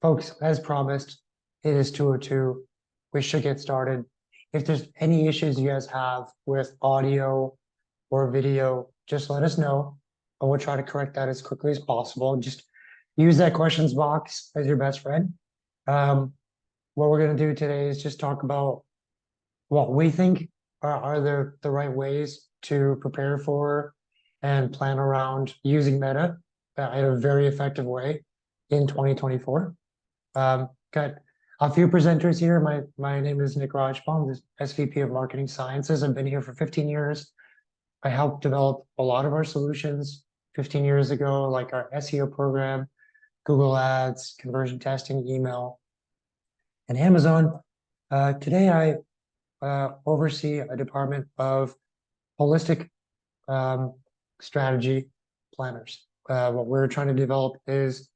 folks, as promised, it is 2:02. We should get started. If there's any issues you guys have with audio or video, just let us know, and we'll try to correct that as quickly as possible. Just use that questions box as your best friend. What we're going to do today is just talk about what we think are the right ways to prepare for and plan around using Meta in a very effective way in 2024. Got a few presenters here. My name is Nick Rajpal, I'm the SVP of Marketing Sciences. I've been here for 15 years. I helped develop a lot of our solutions 15 years ago, like our SEO program, Google Ads, conversion testing, email, and Amazon. Today, I oversee a department of holistic strategy planners. What we're trying to develop is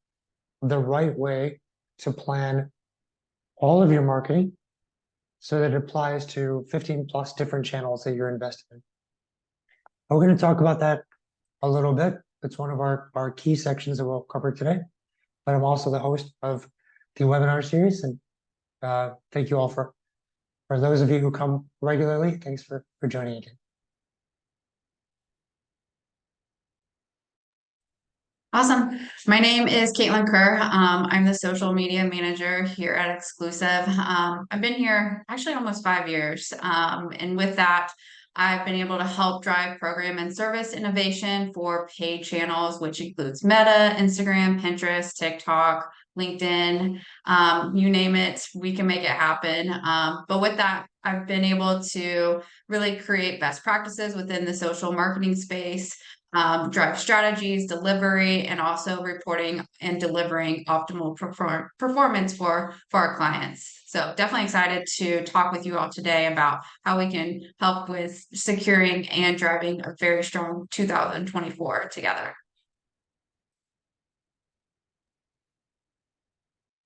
the right way to plan all of your marketing so that it applies to 15 plus different channels that you're invested in. We're going to talk about that a little bit. It's one of our key sections that we'll cover today, but I'm also the host of the webinar series, and thank you all for those of you who come regularly. Thanks for joining again. Awesome. My name is Caitlin Kerr. I'm the social media manager here at Exclusive. I've been here actually almost 5 years. And with that, I've been able to help drive program and service innovation for paid channels, which includes Meta, Instagram, Pinterest, TikTok, LinkedIn, you name it, we can make it happen. But with that, I've been able to really create best practices within the social marketing space, drive strategies, delivery, and also reporting and delivering optimal performance for our clients. So definitely excited to talk with you all today about how we can help with securing and driving a very strong 2024 together.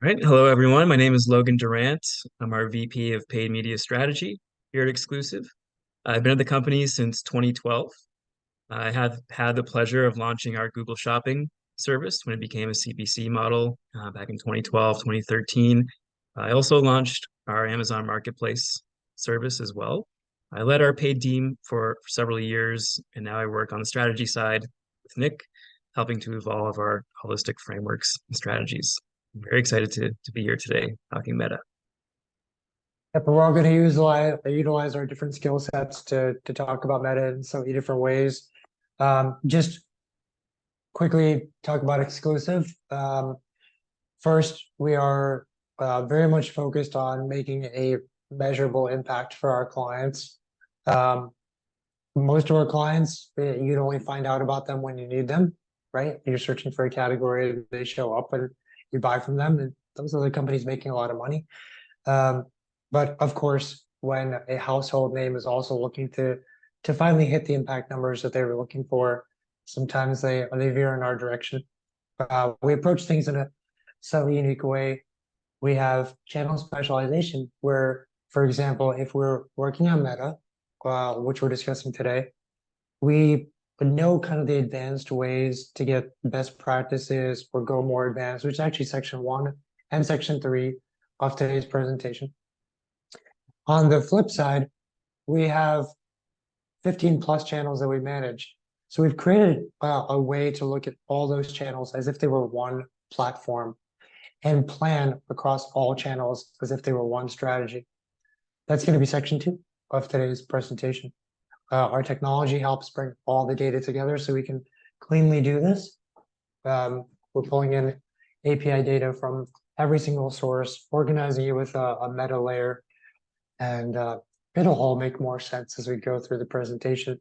All right. Hello, everyone. My name is Logan Durant. I'm our VP of Paid Media Strategy here at Exclusive. I've been at the company since 2012. I have had the pleasure of launching our Google Shopping service when it became a CPC model back in 2012, 2013. I also launched our Amazon Marketplace service as well. I led our paid team for several years, and now I work on the strategy side with Nick, helping to evolve our holistic frameworks and strategies. I'm very excited to be here today talking Meta. Yep, we're all going to utilize our different skill sets to talk about Meta in so many different ways. Just quickly talk about Exclusive. First, we are very much focused on making a measurable impact for our clients. Most of our clients, you can only find out about them when you need them, right? You're searching for a category, they show up and you buy from them, and those are the companies making a lot of money. But of course, when a household name is also looking to finally hit the impact numbers that they were looking for, sometimes they veer in our direction. We approach things in a slightly unique way. We have channel specialization where, for example, if we're working on Meta, which we're discussing today, we know kind of the advanced ways to get best practices or go more advanced, which is actually section 1 and section 3 of today's presentation. On the flip side, we have 15 plus channels that we manage. So we've created a way to look at all those channels as if they were one platform and plan across all channels as if they were one strategy. That's going to be section 2 of today's presentation. Our technology helps bring all the data together so we can cleanly do this. We're pulling in API data from every single source, organizing it with a meta layer, and it'll all make more sense as we go through the presentation.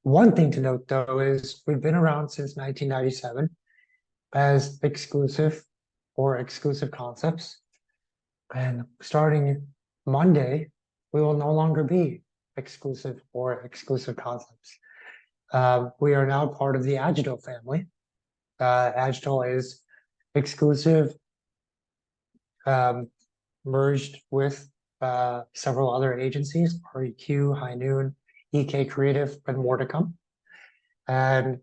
One thing to note, though, is we've been around since 1997 as Exclusive or Exclusive Concepts. And starting Monday, we will no longer be Exclusive or Exclusive Concepts. We are now part of the Agito family. Agito is Exclusive merged with several other agencies, REQ, High Noon, EK Creative, and more to come. And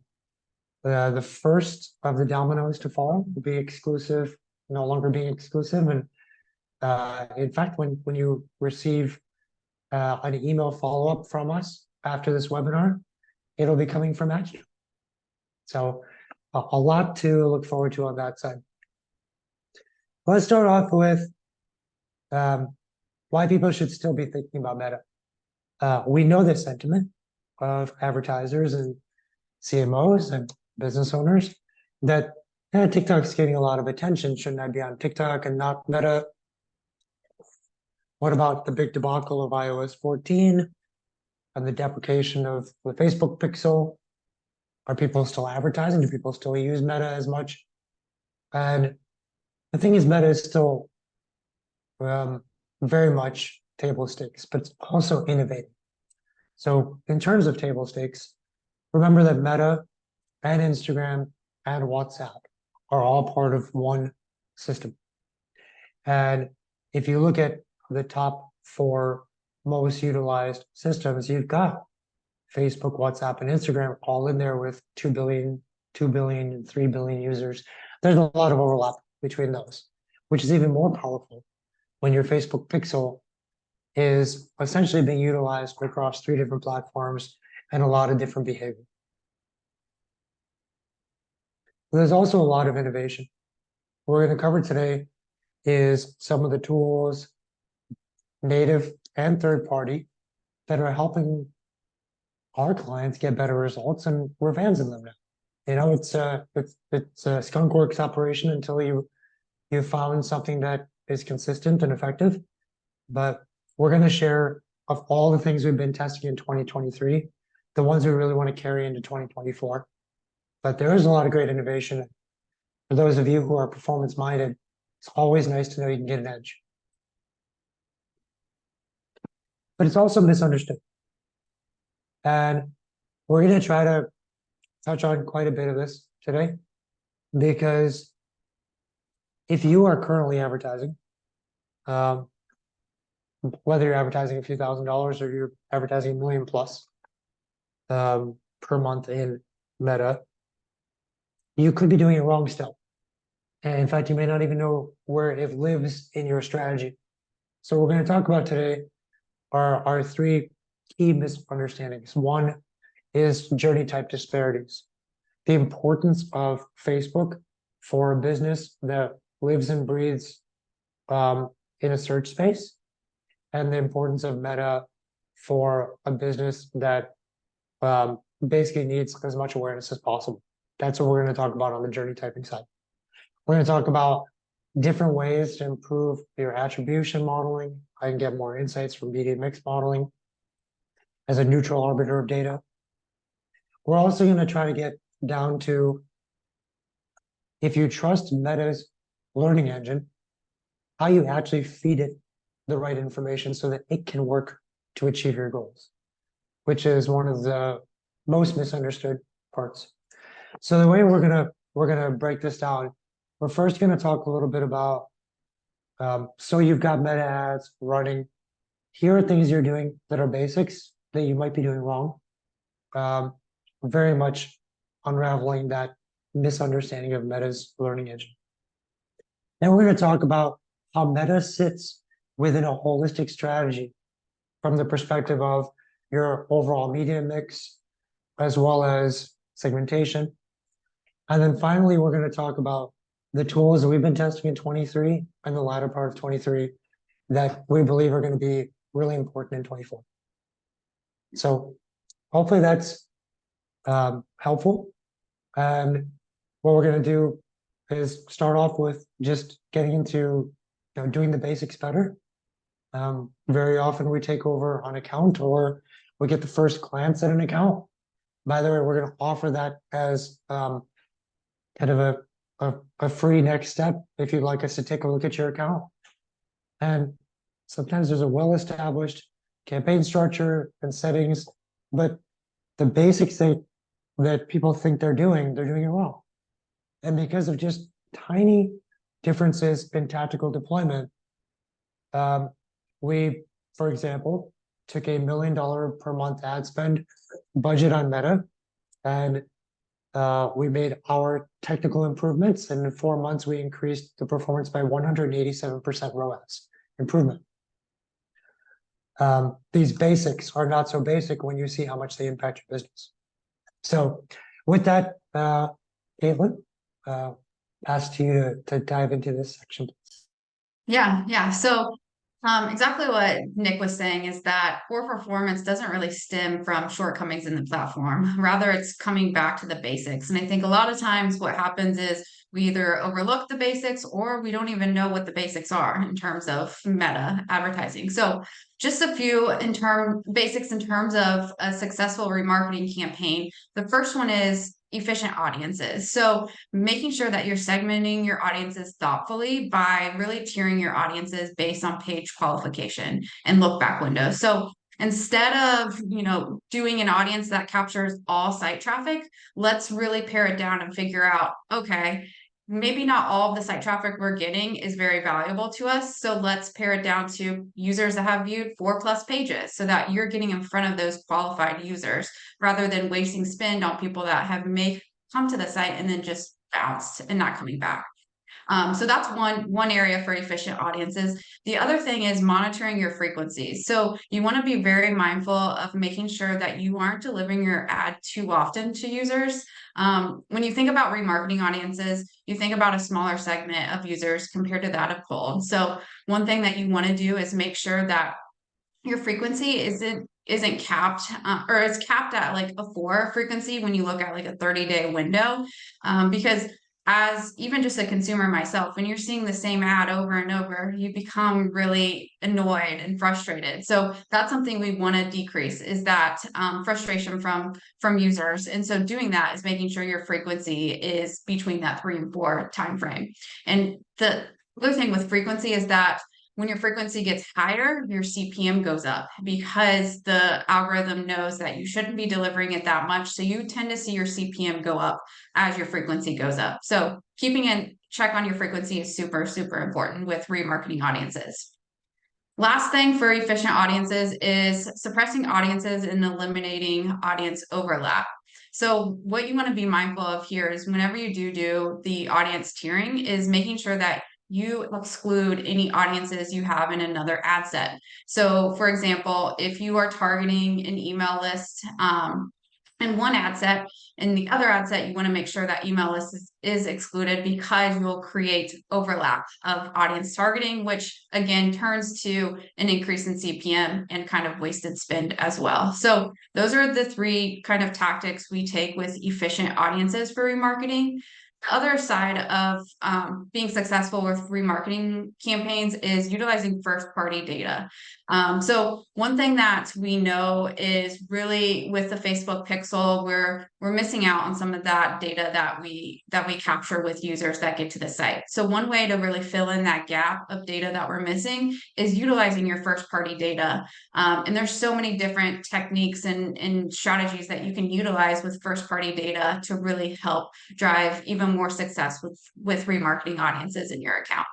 the first of the dominoes to fall will be Exclusive no longer being exclusive. And in fact, when you receive an email follow-up from us after this webinar, it'll be coming from Action. So a lot to look forward to on that side. Let's start off with why people should still be thinking about Meta. We know the sentiment of advertisers and CMOs and business owners that TikTok's getting a lot of attention. Shouldn't I be on TikTok and not Meta? What about the big debacle of iOS 14 and the deprecation of the Facebook Pixel? Are people still advertising? Do people still use Meta as much? And the thing is, Meta is still very much table stakes, but it's also innovating. So in terms of table stakes, remember that Meta and Instagram and WhatsApp are all part of one system. And if you look at the top 4 most utilized systems, you've got Facebook, WhatsApp, and Instagram all in there with 2 billion, and 3 billion users. There's a lot of overlap between those, which is even more powerful when your Facebook Pixel is essentially being utilized across 3 different platforms and a lot of different behavior. There's also a lot of innovation. What we're going to cover today is some of the tools, native and third party, that are helping our clients get better results, and we're fans of them now. You know, it's a skunkworks operation until you found something that is consistent and effective. But we're going to share, of all the things we've been testing in 2023, the ones we really want to carry into 2024. But there is a lot of great innovation. For those of you who are performance minded, it's always nice to know you can get an edge. But it's also misunderstood. And we're going to try to touch on quite a bit of this today, because if you are currently advertising, whether you're advertising a few $1,000s or you're advertising $1 million plus per month in Meta, you could be doing it wrong still. And in fact, you may not even know where it lives in your strategy. So we're going to talk about today are 3 key misunderstandings. One is journey type disparities. The importance of Facebook for a business that lives and breathes in a search space, and the importance of Meta for a business that basically needs as much awareness as possible. That's what we're going to talk about on the journey typing side. We're going to talk about different ways to improve your attribution modeling. I can get more insights from media mix modeling as a neutral arbiter of data. We're also going to try to get down to, if you trust Meta's learning engine, how you actually feed it the right information so that it can work to achieve your goals, which is one of the most misunderstood parts. So the way we're gonna break this down, we're first gonna talk a little bit about, so you've got Meta ads running. Here are things you're doing that are basics that you might be doing wrong. Very much unraveling that misunderstanding of Meta's learning engine. Then we're going to talk about how Meta sits within a holistic strategy from the perspective of your overall media mix, as well as segmentation. And then finally, we're going to talk about the tools that we've been testing in 23 and the latter part of 23 that we believe are going to be really important in 24. So hopefully that's helpful. And what we're going to do is start off with just getting into doing the basics better. Very often we take over an account, or we get the first glance at an account. By the way, we're going to offer that as kind of a free next step if you'd like us to take a look at your account. And sometimes there's a well-established campaign structure and settings, but the basics that people think they're doing it wrong. And because of just tiny differences in tactical deployment, we, for example, took $1 million per month ad spend budget on Meta and we made our technical improvements, and in 4 months, we increased the performance by 187% ROAS improvement. These basics are not so basic when you see how much they impact your business. So with that, Caitlin, pass to you to dive into this section. Yeah. So exactly what Nick was saying is that poor performance doesn't really stem from shortcomings in the platform. Rather, it's coming back to the basics. And I think a lot of times what happens is we either overlook the basics or we don't even know what the basics are in terms of meta advertising. So just a few basics in terms of a successful remarketing campaign. The first one is efficient audiences. So making sure that you're segmenting your audiences thoughtfully by really tiering your audiences based on page qualification and look back windows. So instead of, doing an audience that captures all site traffic, let's really pare it down and figure out, okay, maybe not all of the site traffic we're getting is very valuable to us. So let's pare it down to users that have viewed 4+ pages so that you're getting in front of those qualified users rather than wasting spend on people that have come to the site and then just bounced and not coming back. So that's one area for efficient audiences. The other thing is monitoring your frequencies. So you want to be very mindful of making sure that you aren't delivering your ad too often to users. When you think about remarketing audiences, you think about a smaller segment of users compared to that of cold. So one thing that you want to do is make sure that your frequency isn't capped or is capped at like a 4 frequency when you look at like a 30-day window, because as even just a consumer myself, when you're seeing the same ad over and over, you become really annoyed and frustrated. So that's something we want to decrease, is that frustration from users. And so doing that is making sure your frequency is between that 3 and 4 time frame. And the other thing with frequency is that when your frequency gets higher, your CPM goes up because the algorithm knows that you shouldn't be delivering it that much. So you tend to see your CPM go up as your frequency goes up. So keeping in check on your frequency is super, super important with remarketing audiences. Last thing for efficient audiences is suppressing audiences and eliminating audience overlap. So what you want to be mindful of here is whenever you do the audience tiering is making sure that you exclude any audiences you have in another ad set. So for example, if you are targeting an email list in one ad set, in the other ad set, you want to make sure that email list is excluded because you'll create overlap of audience targeting, which again turns to an increase in CPM and kind of wasted spend as well. So those are the 3 kind of tactics we take with efficient audiences for remarketing. The other side of being successful with remarketing campaigns is utilizing first-party data. So one thing that we know is really with the Facebook pixel, we're missing out on some of that data that we capture with users that get to the site. So one way to really fill in that gap of data that we're missing is utilizing your first-party data. And there's so many different techniques and strategies that you can utilize with first-party data to really help drive even more success with remarketing audiences in your account.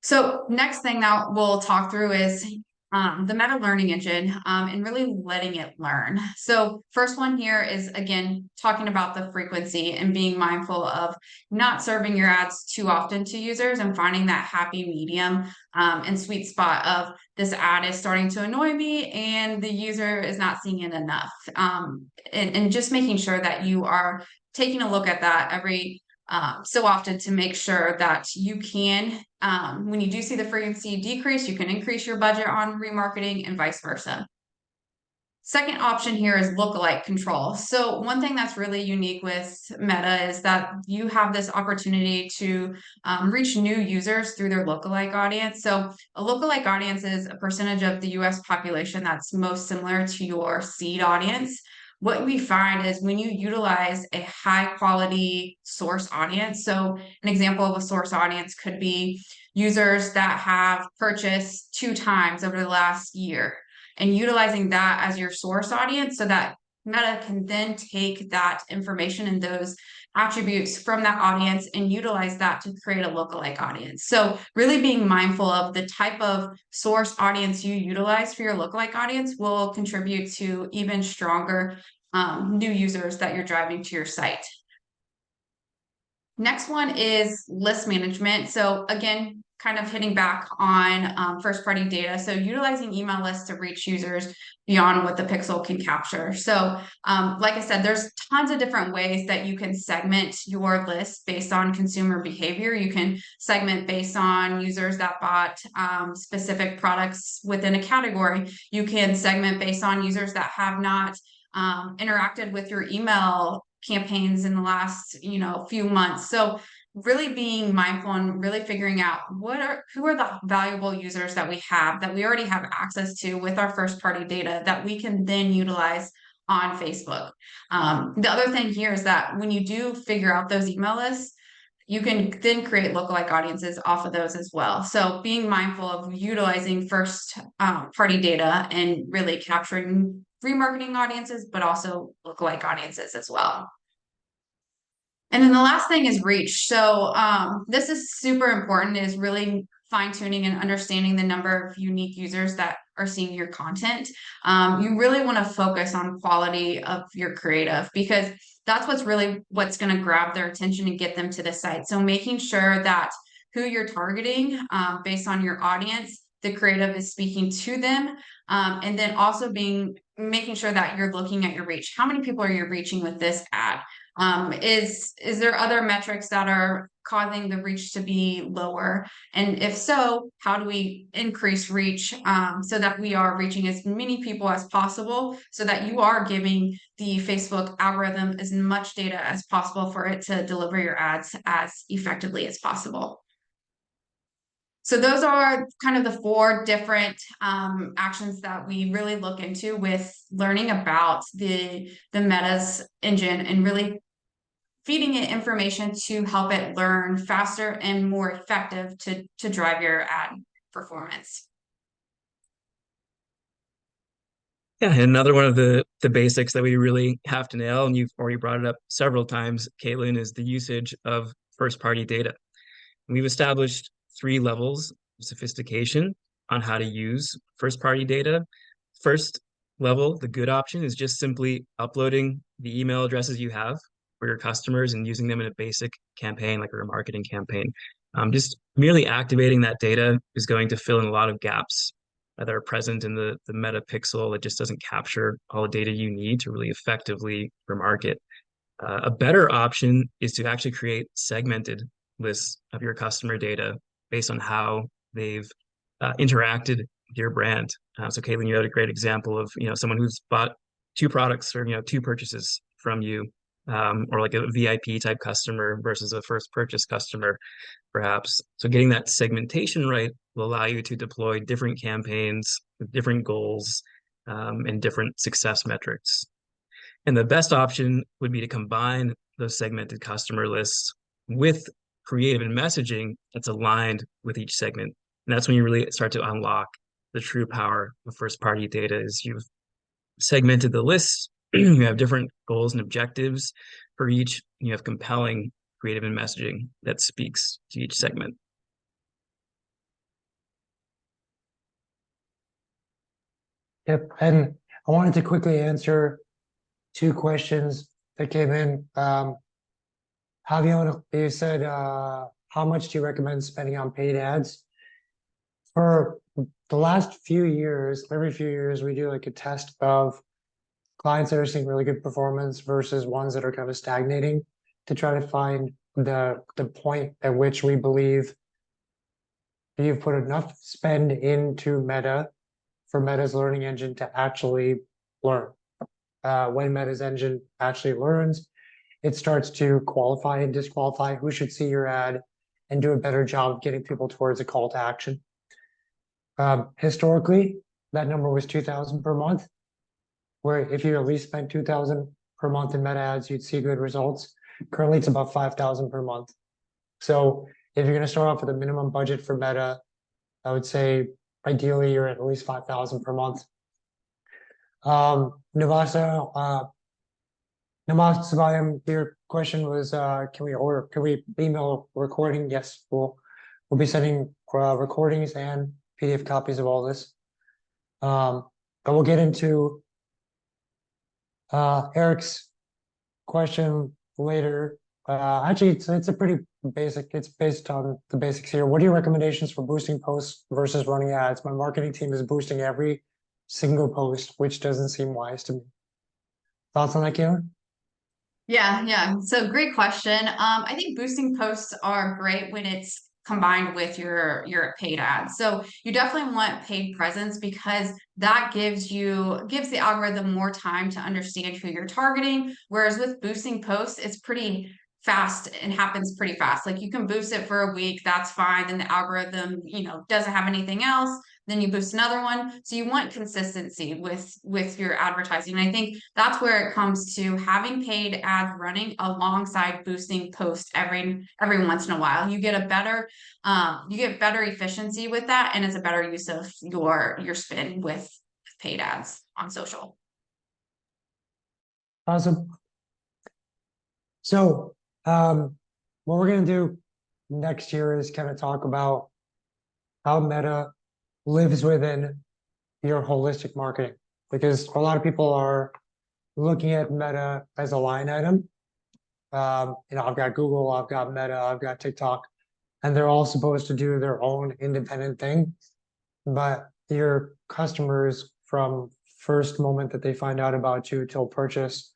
So next thing that we'll talk through is the meta learning engine and really letting it learn. So first one here is, again, talking about the frequency and being mindful of not serving your ads too often to users and finding that happy medium and sweet spot of this ad is starting to annoy me and the user is not seeing it enough. And just making sure that you are taking a look at that every so often to make sure that you can, when you do see the frequency decrease, you can increase your budget on remarketing and vice versa. Second option here is lookalike control. So one thing that's really unique with Meta is that you have this opportunity to reach new users through their lookalike audience. So a lookalike audience is a percentage of the US population that's most similar to your seed audience. What we find is when you utilize a high quality source audience, so an example of a source audience could be users that have purchased 2 times over the last year, and utilizing that as your source audience so that Meta can then take that information and those attributes from that audience and utilize that to create a lookalike audience. So really being mindful of the type of source audience you utilize for your lookalike audience will contribute to even stronger new users that you're driving to your site. Next one is list management. So again, kind of hitting back on first-party data. So utilizing email lists to reach users beyond what the pixel can capture. So like I said, there's tons of different ways that you can segment your list based on consumer behavior. You can segment based on users that bought specific products within a category. You can segment based on users that have not interacted with your email campaigns in the last few months. So really being mindful and really figuring out who are the valuable users that we already have access to with our first party data that we can then utilize on Facebook. The other thing here is that when you do figure out those email lists, you can then create lookalike audiences off of those as well. So being mindful of utilizing first party data and really capturing remarketing audiences, but also lookalike audiences as well. And then the last thing is reach. So this is super important, is really fine-tuning and understanding the number of unique users that are seeing your content. You really want to focus on quality of your creative, because that's what's going to grab their attention and get them to the site. So making sure that who you're targeting based on your audience, the creative is speaking to them, and then also making sure that you're looking at your reach. How many people are you reaching with this ad? Is there other metrics that are causing the reach to be lower? And if so, how do we increase reach so that we are reaching as many people as possible, so that you are giving the Facebook algorithm as much data as possible for it to deliver your ads as effectively as possible? So those are kind of the 4 different actions that we really look into with learning about the Meta's engine, and really feeding it information to help it learn faster and more effective to drive your ad performance. Yeah, and another one of the basics that we really have to nail, and you've already brought it up several times, Caitlin, is the usage of first-party data. We've established 3 levels of sophistication on how to use first-party data. First level, the good option, is just simply uploading the email addresses you have for your customers and using them in a basic campaign, like a remarketing campaign. Just merely activating that data is going to fill in a lot of gaps that are present in the Meta pixel. It just doesn't capture all the data you need to really effectively remarket. A better option is to actually create segmented lists of your customer data based on how they've interacted with your brand. So Caitlin, you had a great example of someone who's bought 2 products or 2 purchases from you, or like a VIP type customer versus a first purchase customer, perhaps. So getting that segmentation right will allow you to deploy different campaigns with different goals and different success metrics. And the best option would be to combine those segmented customer lists with creative and messaging that's aligned with each segment. And that's when you really start to unlock the true power of first-party data. Is you've segmented the lists, you have different goals and objectives for each, and you have compelling creative and messaging that speaks to each segment. Yep, and I wanted to quickly answer 2 questions that came in. Javier, you said, how much do you recommend spending on paid ads? For the last few years, every few years, we do like a test of clients that are seeing really good performance versus ones that are kind of stagnating, to try to find the point at which we believe you've put enough spend into Meta for Meta's learning engine to actually learn. When Meta's engine actually learns, it starts to qualify and disqualify who should see your ad and do a better job of getting people towards a call to action. Historically, that number was 2,000 per month, where if you at least spent 2,000 per month in Meta ads, you'd see good results. Currently, it's about 5,000 per month. So if you're going to start off with a minimum budget for Meta, I would say ideally you're at least 5,000 per month. Navasa, Namaste Sabayam, your question was, can we email recording? Yes, we'll be sending recordings and PDF copies of all this. And we'll get into Eric's question later. Actually, it's a pretty basic. It's based on the basics here. What are your recommendations for boosting posts versus running ads? My marketing team is boosting every single post, which doesn't seem wise to me. Thoughts on that, Caitlin? Yeah. So great question. I think boosting posts are great when it's combined with your paid ads. So you definitely want paid presence because that gives the algorithm more time to understand who you're targeting. Whereas with boosting posts, it's pretty fast and happens pretty fast. Like you can boost it for a week, that's fine. Then the algorithm, doesn't have anything else. Then you boost another one. So you want consistency with your advertising. And I think that's where it comes to having paid ads running alongside boosting posts every once in a while. You get better efficiency with that, and it's a better use of your spend with paid ads on social. Awesome. So, what we're going to do next year is kind of talk about how Meta lives within your holistic marketing, because a lot of people are looking at Meta as a line item. I've got Google, I've got Meta, I've got TikTok, and they're all supposed to do their own independent thing. But your customers, from first moment that they find out about you till purchase,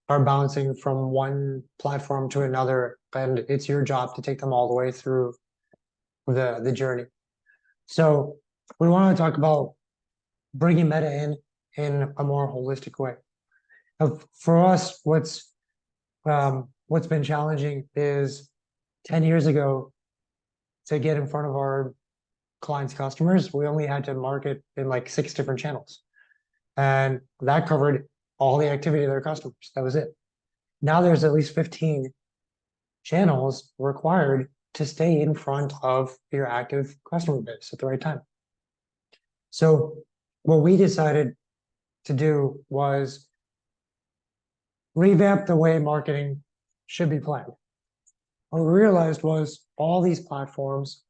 are bouncing from one platform to another, and it's your job to take them all the way through the journey. So we want to talk about bringing Meta in a more holistic way. For us, what's been challenging is 10 years ago, to get in front of our clients' customers, we only had to market in like 6 different channels, and that covered all the activity of their customers. That was it. Now there's at least 15 channels required to stay in front of your active customer base at the right time. So what we decided to do was revamp the way marketing should be planned. What we realized was all these platforms,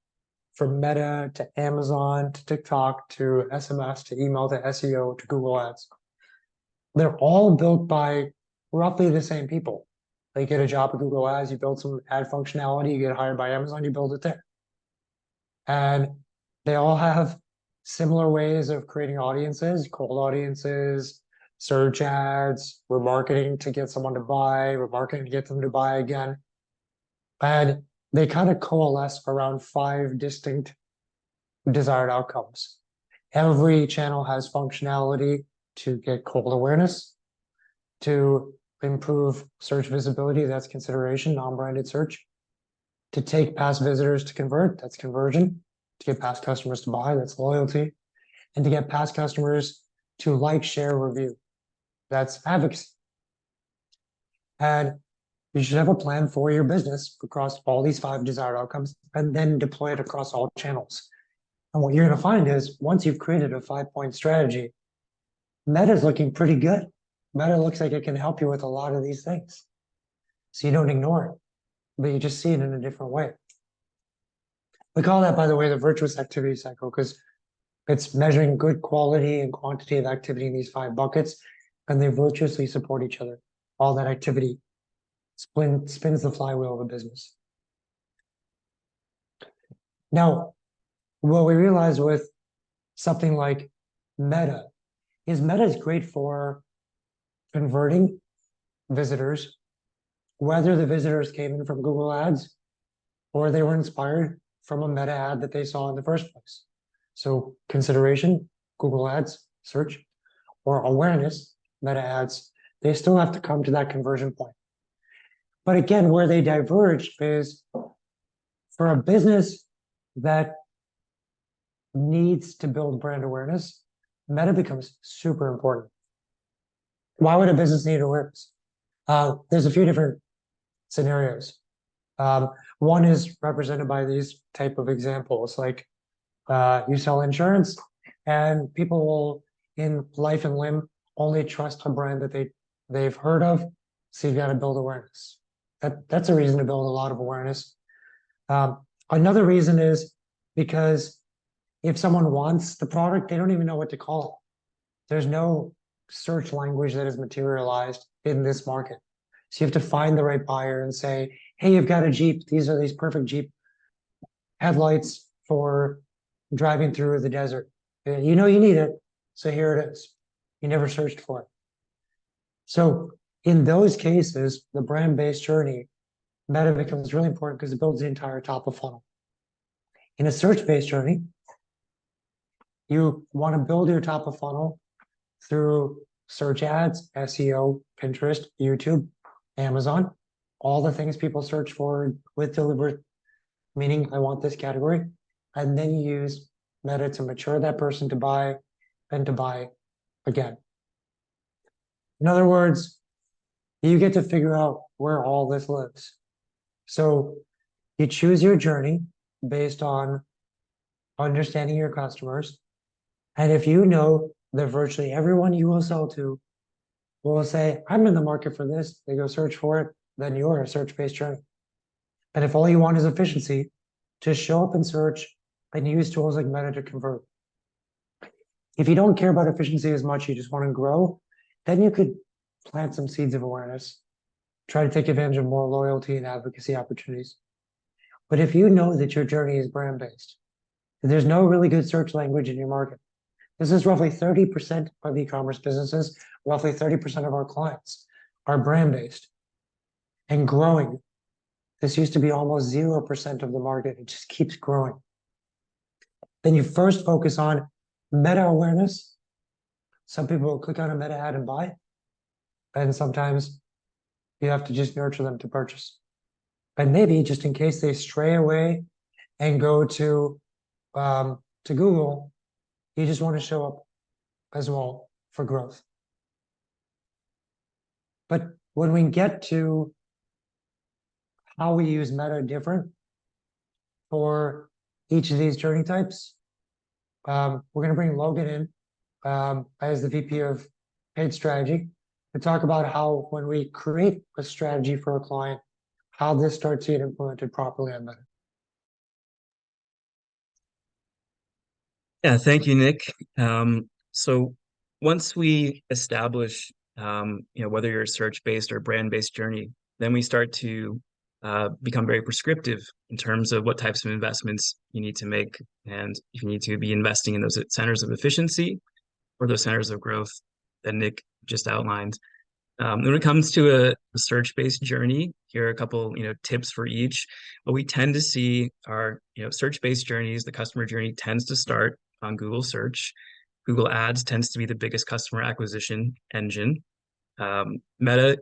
from Meta to Amazon to TikTok to SMS to email to SEO to Google Ads, they're all built by roughly the same people. They get a job at Google Ads, you build some ad functionality, you get hired by Amazon, you build it there. And they all have similar ways of creating audiences, cold audiences, search ads, remarketing to get someone to buy, remarketing to get them to buy again. And they kind of coalesce around 5 distinct desired outcomes. Every channel has functionality to get cold awareness, to improve search visibility, that's consideration, non-branded search, to take past visitors to convert, that's conversion, to get past customers to buy, that's loyalty, and to get past customers to like, share, review, that's advocacy. And you should have a plan for your business across all these 5 desired outcomes, and then deploy it across all channels. And what you're going to find is, once you've created a 5-point strategy, Meta's looking pretty good. Meta looks like it can help you with a lot of these things. So you don't ignore it, but you just see it in a different way. We call that, by the way, the virtuous activity cycle, because it's measuring good quality and quantity of activity in these 5 buckets, and they virtuously support each other. All that activity spins the flywheel of a business. Now, what we realized with something like Meta is great for converting visitors, whether the visitors came in from Google Ads or they were inspired from a Meta ad that they saw in the first place. So consideration, Google Ads, search, or awareness, Meta ads, they still have to come to that conversion point. But again, where they diverge is for a business that needs to build brand awareness, Meta becomes super important. Why would a business need awareness? There's a few different scenarios. One is represented by these type of examples, like you sell insurance, and people will, in life and limb, only trust a brand that they've heard of So you've got to build awareness. That's a reason to build a lot of awareness. Another reason is because if someone wants the product, they don't even know what to call it. There's no search language that is materialized in this market. So you have to find the right buyer and say, hey, you've got a Jeep. These are these perfect Jeep headlights for driving through the desert. You know you need it, so here it is. You never searched for it. So in those cases, the brand-based journey, meta becomes really important because it builds the entire top of funnel. In a search-based journey, you want to build your top of funnel through search ads, SEO, Pinterest, YouTube, Amazon, all the things people search for with deliberate, meaning I want this category, and then you use meta to mature that person to buy and to buy again. In other words, you get to figure out where all this lives. So you choose your journey based on understanding your customers. And if you know that virtually everyone you will sell to will say, I'm in the market for this, they go search for it, then you're a search-based journey. And if all you want is efficiency, just show up and search and use tools like Meta to convert. If you don't care about efficiency as much, you just want to grow, then you could plant some seeds of awareness, try to take advantage of more loyalty and advocacy opportunities. But if you know that your journey is brand-based, that there's no really good search language in your market, this is roughly 30% of e-commerce businesses, roughly 30% of our clients are brand-based and growing. This used to be almost 0% of the market. It just keeps growing. Then you first focus on meta awareness. Some people will click on a meta ad and buy. And sometimes you have to just nurture them to purchase. And maybe just in case they stray away and go to Google, you just want to show up as well for growth. But when we get to how we use meta different for each of these journey types, we're going to bring Logan in as the VP of paid strategy to talk about how when we create a strategy for a client, how this starts to get implemented properly on meta. Yeah, thank you, Nick. So once we establish, whether you're a search-based or brand-based journey, then we start to become very prescriptive in terms of what types of investments you need to make, and you need to be investing in those centers of efficiency or those centers of growth that Nick just outlined. When it comes to a search-based journey, here are a couple, tips for each. What we tend to see are, search-based journeys. The customer journey tends to start on Google search. Google Ads tends to be the biggest customer acquisition engine. Meta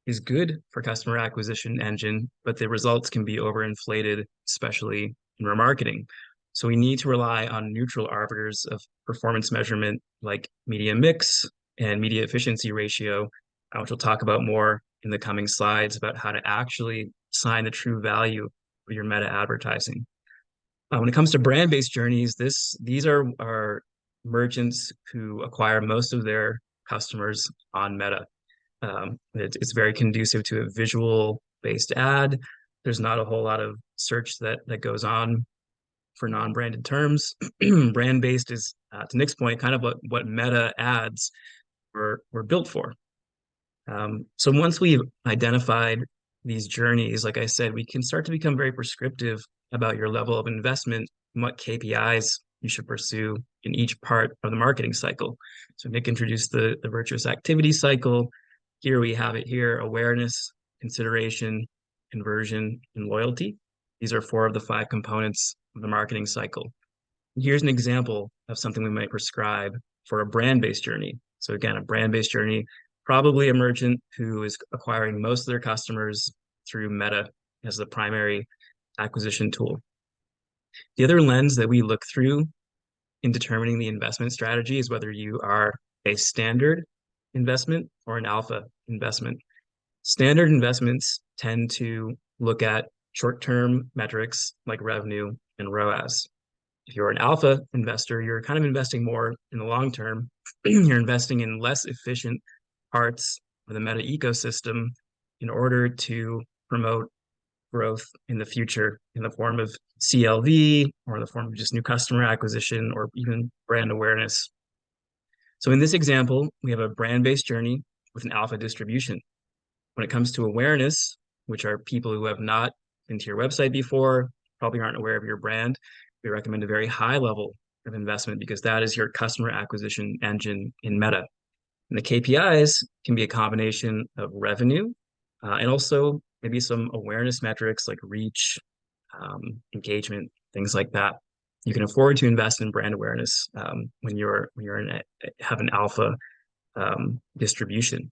is good for customer acquisition engine, but the results can be overinflated, especially in remarketing. So we need to rely on neutral arbiters of performance measurement like media mix and media efficiency ratio, which we'll talk about more in the coming slides about how to actually assign the true value of your meta advertising. When it comes to brand-based journeys, these are merchants who acquire most of their customers on Meta. It's very conducive to a visual-based ad. There's not a whole lot of search that goes on for non-branded terms. Brand-based is, to Nick's point, kind of what Meta ads were built for. So once we've identified these journeys, like I said, we can start to become very prescriptive about your level of investment and what KPIs you should pursue in each part of the marketing cycle. So Nick introduced the virtuous activity cycle. Here we have it here: awareness, consideration, conversion, and loyalty. These are 4 of the 5 components of the marketing cycle. Here's an example of something we might prescribe for a brand-based journey. So again, a brand-based journey, probably a merchant who is acquiring most of their customers through Meta as the primary acquisition tool. The other lens that we look through in determining the investment strategy is whether you are a standard investment or an alpha investment. Standard investments tend to look at short-term metrics like revenue and ROAS. If you're an alpha investor, you're kind of investing more in the long term. You're investing in less efficient parts of the Meta ecosystem in order to promote growth in the future in the form of CLV or in the form of just new customer acquisition or even brand awareness. So in this example, we have a brand-based journey with an alpha distribution. When it comes to awareness, which are people who have not been to your website before, probably aren't aware of your brand, we recommend a very high level of investment because that is your customer acquisition engine in Meta. And the KPIs can be a combination of revenue and also maybe some awareness metrics like reach, engagement, things like that. You can afford to invest in brand awareness when you're have an alpha distribution.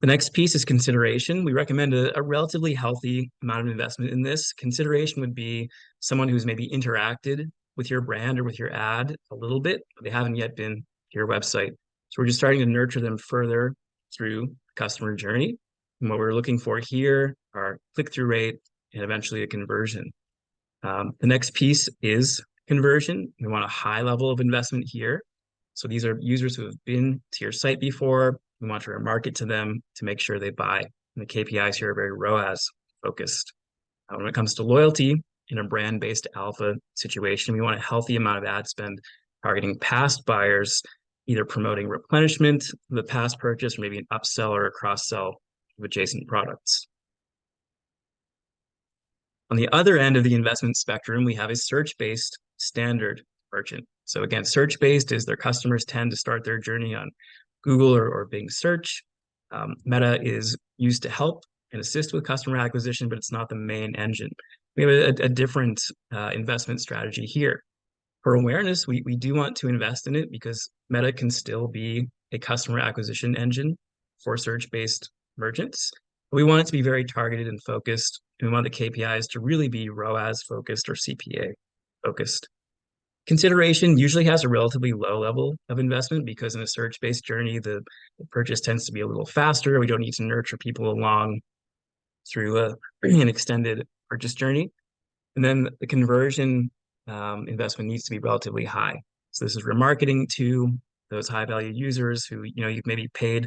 The next piece is consideration. We recommend a relatively healthy amount of investment in this. Consideration would be someone who's maybe interacted with your brand or with your ad a little bit, but they haven't yet been to your website. So we're just starting to nurture them further through the customer journey. And what we're looking for here are click-through rate and eventually a conversion. The next piece is conversion. We want a high level of investment here. So these are users who have been to your site before. We want to remarket to them to make sure they buy. And the KPIs here are very ROAS focused. When it comes to loyalty in a brand-based alpha situation, we want a healthy amount of ad spend targeting past buyers, either promoting replenishment of the past purchase or maybe an upsell or a cross-sell of adjacent products. On the other end of the investment spectrum, we have a search-based standard merchant. So again, search-based is their customers tend to start their journey on Google or Bing search. Meta is used to help and assist with customer acquisition, but it's not the main engine. We have a different investment strategy here. For awareness, we do want to invest in it because Meta can still be a customer acquisition engine for search-based merchants. But we want it to be very targeted and focused. And we want the KPIs to really be ROAS focused or CPA focused. Consideration usually has a relatively low level of investment because in a search-based journey, the purchase tends to be a little faster. We don't need to nurture people along through an extended purchase journey. And then the conversion investment needs to be relatively high. So this is remarketing to those high-value users who, you've maybe paid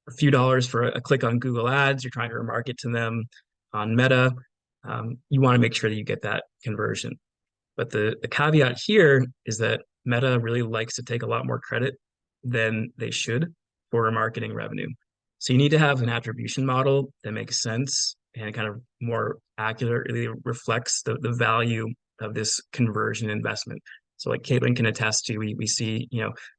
a few dollars for a click on Google Ads. You're trying to remarket to them on Meta. You want to make sure that you get that conversion. But the caveat here is that Meta really likes to take a lot more credit than they should for remarketing revenue. So you need to have an attribution model that makes sense and kind of more accurately reflects the value of this conversion investment. So like Caitlin can attest to, we see,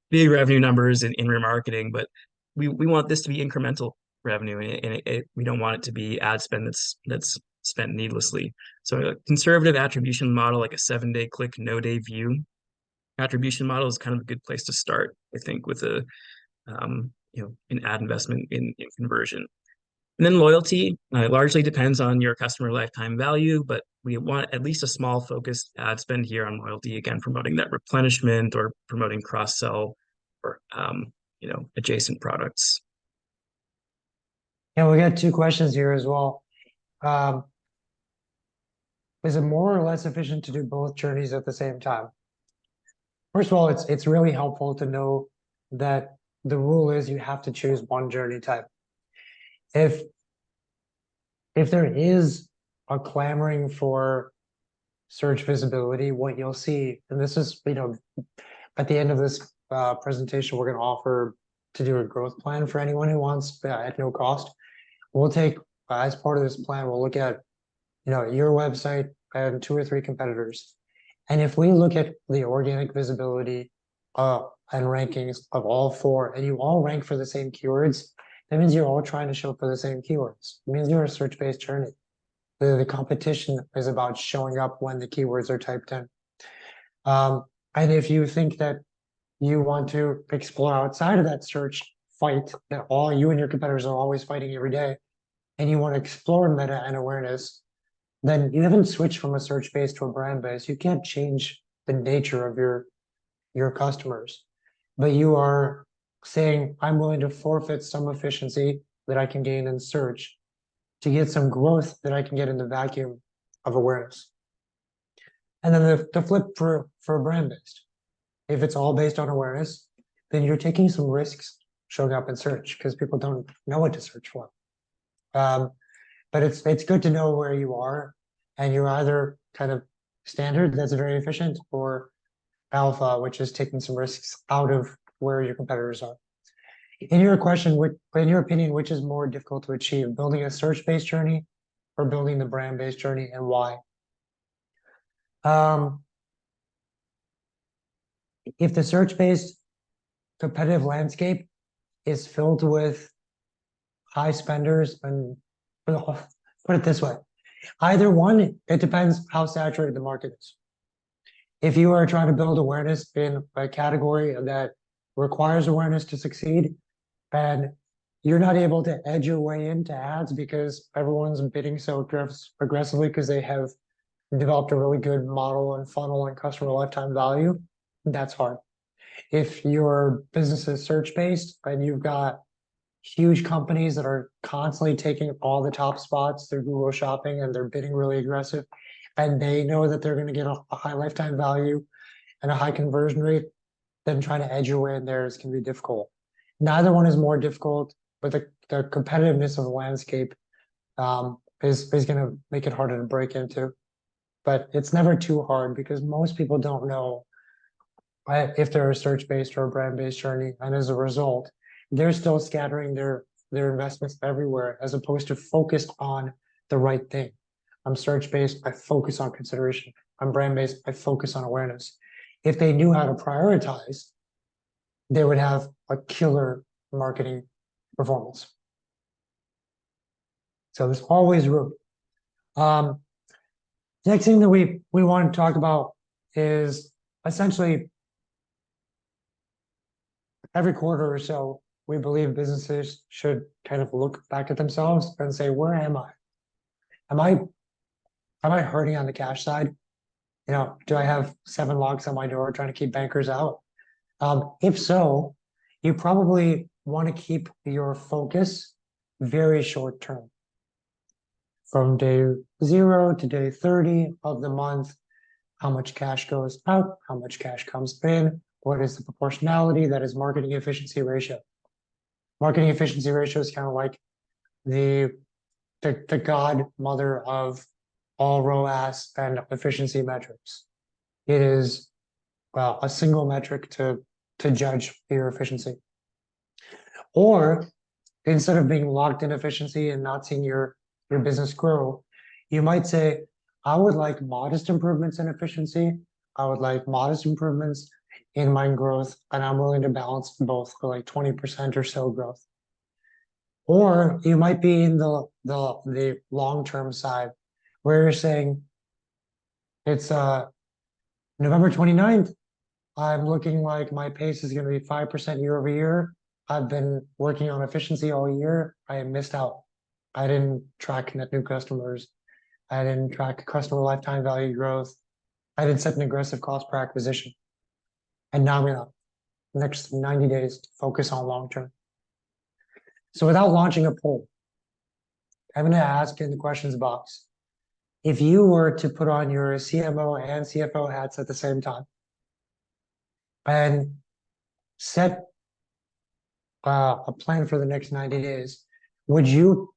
big revenue numbers in remarketing, but we want this to be incremental revenue and we don't want it to be ad spend that's spent needlessly. So a conservative attribution model, like a 7-day click, no day view attribution model is kind of a good place to start, I think, with an ad investment in conversion. And then loyalty largely depends on your customer lifetime value, but we want at least a small focused ad spend here on loyalty, again, promoting that replenishment or promoting cross-sell or, adjacent products. Yeah, we got 2 questions here as well. Is it more or less efficient to do both journeys at the same time? First of all, it's really helpful to know that the rule is you have to choose one journey type. If there is a clamoring for search visibility, what you'll see, and this is, at the end of this presentation, we're going to offer to do a growth plan for anyone who wants at no cost. We'll take, as part of this plan, we'll look at, your website and 2 or 3 competitors. And if we look at the organic visibility and rankings of all 4, and you all rank for the same keywords, that means you're all trying to show for the same keywords. It means you're a search-based journey. The competition is about showing up when the keywords are typed in. And if you think that you want to explore outside of that search fight that all you and your competitors are always fighting every day, and you want to explore meta and awareness, then you haven't switched from a search-based to a brand-based. You can't change the nature of your customers, but you are saying, I'm willing to forfeit some efficiency that I can gain in search to get some growth that I can get in the vacuum of awareness. And then the flip for brand-based. If it's all based on awareness, then you're taking some risks showing up in search because people don't know what to search for. But it's good to know where you are, and you're either kind of standard, that's very efficient, or alpha, which is taking some risks out of where your competitors are. In your question, in your opinion, which is more difficult to achieve, building a search-based journey or building the brand-based journey, and why? If the search-based competitive landscape is filled with high spenders, and put it this way, either one, it depends how saturated the market is. If you are trying to build awareness in a category that requires awareness to succeed, and you're not able to edge your way into ads because everyone's bidding so aggressively because they have developed a really good model and funnel and customer lifetime value, that's hard. If your business is search-based and you've got huge companies that are constantly taking all the top spots through Google Shopping and they're bidding really aggressive, and they know that they're going to get a high lifetime value and a high conversion rate, then trying to edge your way in there is going to be difficult. Neither one is more difficult, but the competitiveness of the landscape is going to make it harder to break into. But it's never too hard because most people don't know if they're a search-based or a brand-based journey, and as a result, they're still scattering their investments everywhere as opposed to focused on the right thing. I'm search-based, I focus on consideration. I'm brand-based, I focus on awareness. If they knew how to prioritize, they would have a killer marketing performance. So there's always room. Next thing that we want to talk about is essentially every quarter or so, we believe businesses should kind of look back at themselves and say, where am I? Am I hurting on the cash side? You know, do I have 7 locks on my door trying to keep bankers out? If so, you probably want to keep your focus very short term. From day 0 to day 30 of the month, how much cash goes out, how much cash comes in, what is the proportionality, that is marketing efficiency ratio. Marketing efficiency ratio is kind of like the godmother of all ROAS and efficiency metrics. It is, well, a single metric to judge your efficiency. Or instead of being locked in efficiency and not seeing your business grow, you might say, I would like modest improvements in efficiency. I would like modest improvements in my growth, and I'm willing to balance both for like 20% or so growth. Or you might be in the long-term side where you're saying, it's November 29th, I'm looking like my pace is going to be 5% year over year. I've been working on efficiency all year. I missed out. I didn't track net new customers. I didn't track customer lifetime value growth. I didn't set an aggressive cost per acquisition. And now I'm going to, next 90 days, focus on long-term. So without launching a poll, I'm going to ask in the questions box, if you were to put on your CMO and CFO hats at the same time and set a plan for the next 90 days, would you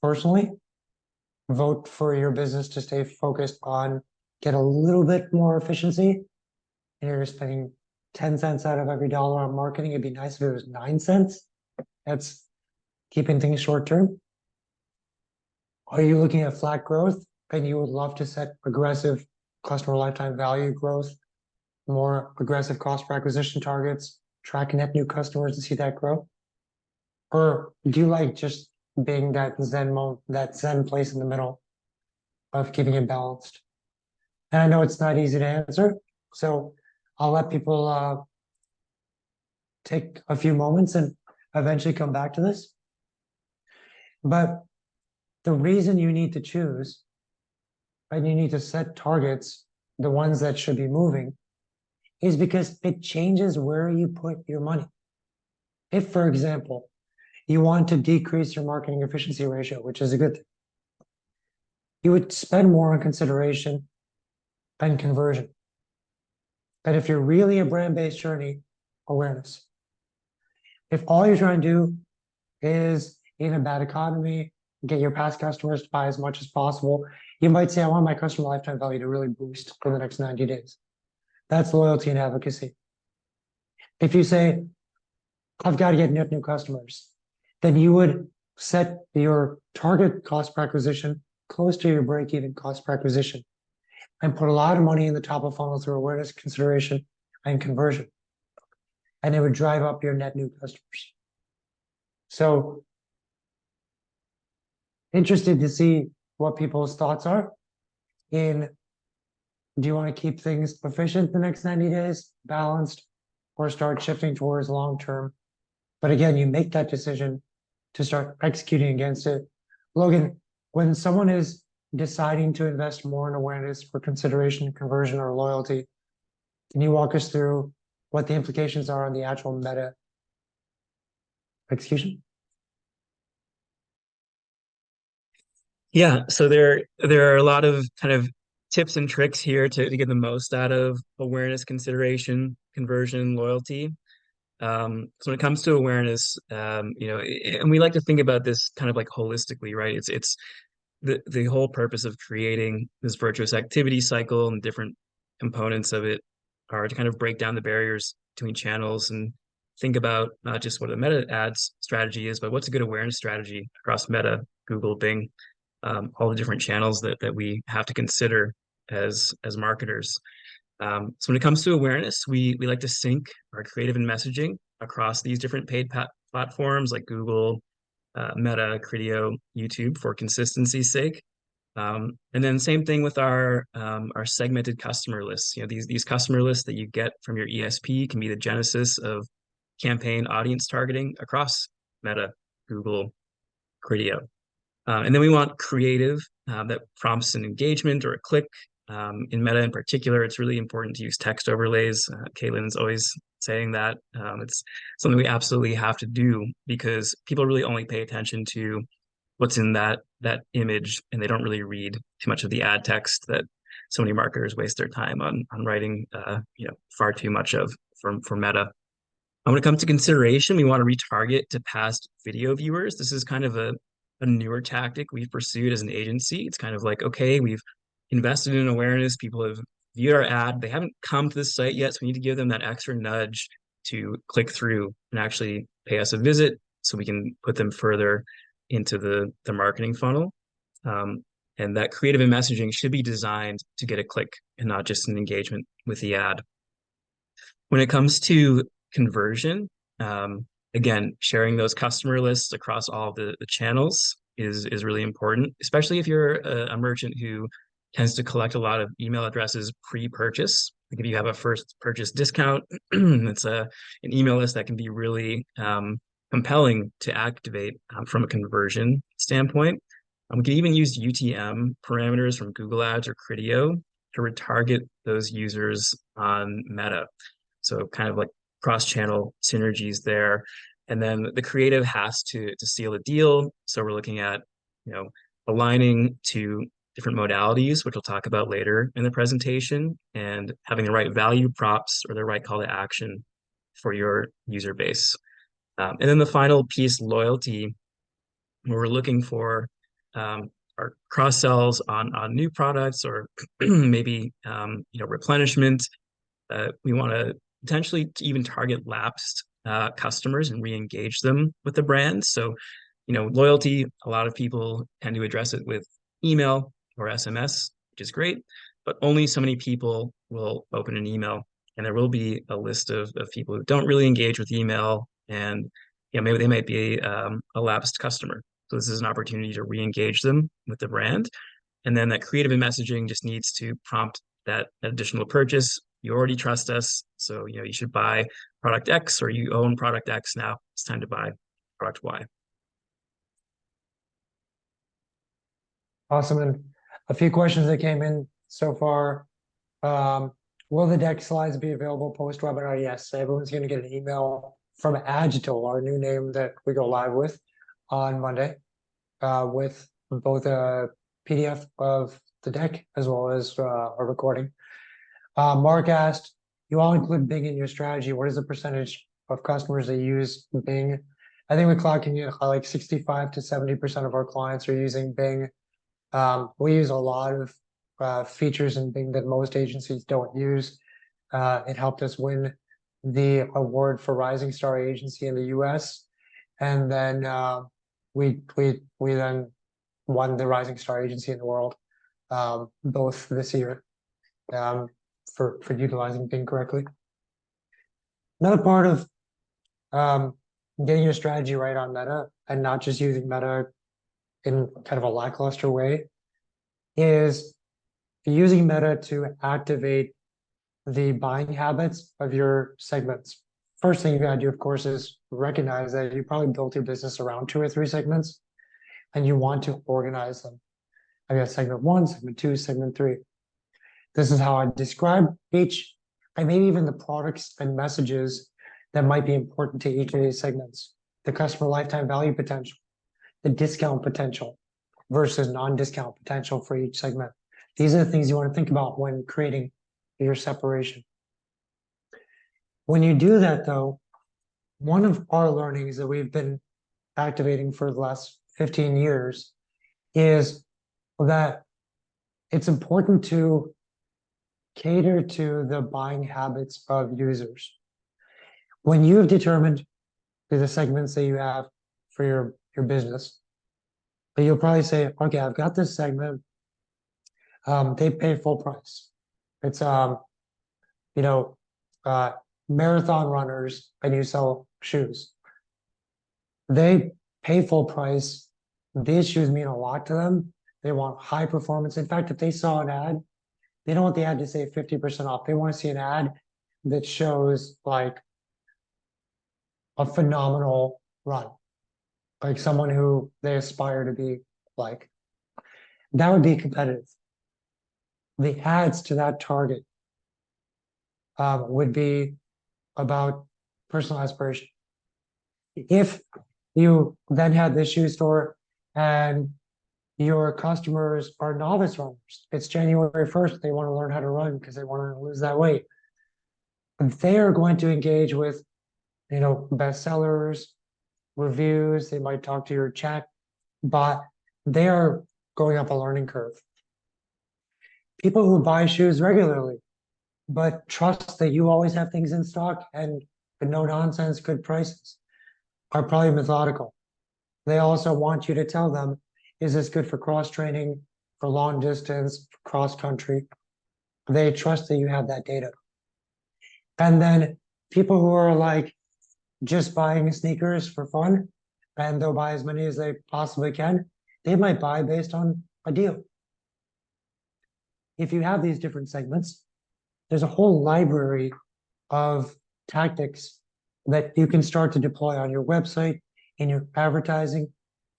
personally vote for your business to stay focused on get a little bit more efficiency? And you're spending 10 cents out of every dollar on marketing. It'd be nice if it was 9 cents. That's keeping things short term. Are you looking at flat growth and you would love to set aggressive customer lifetime value growth, more aggressive cost per acquisition targets, track net new customers to see that grow? Or do you like just being that zen place in the middle of keeping it balanced? And I know it's not easy to answer, so I'll let people take a few moments and eventually come back to this. But the reason you need to choose, and you need to set targets, the ones that should be moving, is because it changes where you put your money. If, for example, you want to decrease your marketing efficiency ratio, which is a good thing, you would spend more on consideration and conversion. But if you're really a brand-based journey, awareness. If all you're trying to do is, in a bad economy, get your past customers to buy as much as possible. You might say, I want my customer lifetime value to really boost for the next 90 days. That's loyalty and advocacy. If you say, I've got to get net new customers, then you would set your target cost per acquisition close to your break-even cost per acquisition and put a lot of money in the top of funnel through awareness, consideration, and conversion. And it would drive up your net new customers. So interested to see what people's thoughts are in, do you want to keep things efficient the next 90 days, balanced, or start shifting towards long-term? But again, you make that decision to start executing against it. Logan, when someone is deciding to invest more in awareness for consideration, conversion, or loyalty, can you walk us through what the implications are on the actual meta execution? Yeah, so there are a lot of kind of tips and tricks here to get the most out of awareness, consideration, conversion, loyalty. So when it comes to awareness, and we like to think about this kind of like holistically, right? It's the whole purpose of creating this virtuous activity cycle and different components of it are to kind of break down the barriers between channels and think about not just what a meta ads strategy is, but what's a good awareness strategy across Meta, Google, Bing, all the different channels that we have to consider as marketers. So when it comes to awareness, we like to sync our creative and messaging across these different paid platforms like Google, Meta, Criteo, YouTube for consistency's sake. And then same thing with our segmented customer lists. You know, these customer lists that you get from your ESP can be the genesis of campaign audience targeting across Meta, Google, Criteo. And then we want creative that prompts an engagement or a click. In Meta in particular, it's really important to use text overlays. Caitlin's always saying that. It's something we absolutely have to do because people really only pay attention to what's in that image, and they don't really read too much of the ad text that so many marketers waste their time on writing far too much of for Meta. When it comes to consideration, we want to retarget to past video viewers. This is kind of a newer tactic we've pursued as an agency. It's kind of like, okay, we've invested in awareness. People have viewed our ad. They haven't come to the site yet, so we need to give them that extra nudge to click through and actually pay us a visit so we can put them further into the marketing funnel. And that creative and messaging should be designed to get a click and not just an engagement with the ad. When it comes to conversion, again, sharing those customer lists across all the channels is really important, especially if you're a merchant who tends to collect a lot of email addresses pre-purchase. Like if you have a first purchase discount, it's an email list that can be really compelling to activate from a conversion standpoint. We can even use UTM parameters from Google Ads or Criteo to retarget those users on Meta. So kind of like cross-channel synergies there. And then the creative has to seal the deal. So we're looking at, aligning to different modalities, which we'll talk about later in the presentation, and having the right value props or the right call to action for your user base. And then the final piece, loyalty, where we're looking for our cross sells on new products or maybe replenishment. We want to potentially to even target lapsed customers and re-engage them with the brand. So, loyalty, a lot of people tend to address it with email or SMS, which is great, but only so many people will open an email. And there will be a list of people who don't really engage with email, and maybe they might be a lapsed customer. So this is an opportunity to re-engage them with the brand. And then that creative and messaging just needs to prompt that additional purchase. You already trust us, so you should buy product X, or you own product X now. It's time to buy product Y. Awesome. And a few questions that came in so far. Will the deck slides be available post-webinar? Yes, everyone's going to get an email from Agital, our new name that we go live with on Monday, with both a PDF of the deck as well as a recording. Mark asked, you all include Bing in your strategy. What is the percentage of customers that use Bing I think with cloud community, like 65 to 70% of our clients are using Bing. We use a lot of features in Bing that most agencies don't use. It helped us win the award for Rising Star Agency in the US. And then we then won the Rising Star Agency in the world, both this year, for utilizing Bing correctly. Another part of getting your strategy right on Meta and not just using Meta in kind of a lackluster way is using Meta to activate the buying habits of your segments. First thing you gotta do, of course, is recognize that you probably built your business around 2 or 3 segments and you want to organize them. I got segment 1, segment 2, segment 3. This is how I describe each, and maybe even the products and messages that might be important to each of these segments. The customer lifetime value potential, the discount potential versus non-discount potential for each segment. These are the things you want to think about when creating your separation. When you do that, though, one of our learnings that we've been activating for the last 15 years is that it's important to cater to the buying habits of users. When you've determined the segments that you have for your business, but you'll probably say, okay, I've got this segment. They pay full price. It's marathon runners, and you sell shoes. They pay full price. These shoes mean a lot to them. They want high performance. In fact, if they saw an ad, they don't want the ad to say 50% off. They want to see an ad that shows like a phenomenal run, like someone who they aspire to be like. That would be competitive. The ads to that target would be about personal aspiration. If you then had this shoe store and your customers are novice runners, it's January 1st, they want to learn how to run because they want to lose that weight. They are going to engage with, bestsellers, reviews, they might talk to your chat bot. They are going up a learning curve. People who buy shoes regularly, but trust that you always have things in stock and no nonsense, good prices, are probably methodical. They also want you to tell them, is this good for cross training, for long distance, for cross country? They trust that you have that data. And then people who are like just buying sneakers for fun, and they'll buy as many as they possibly can, they might buy based on a deal. If you have these different segments, there's a whole library of tactics that you can start to deploy on your website, in your advertising.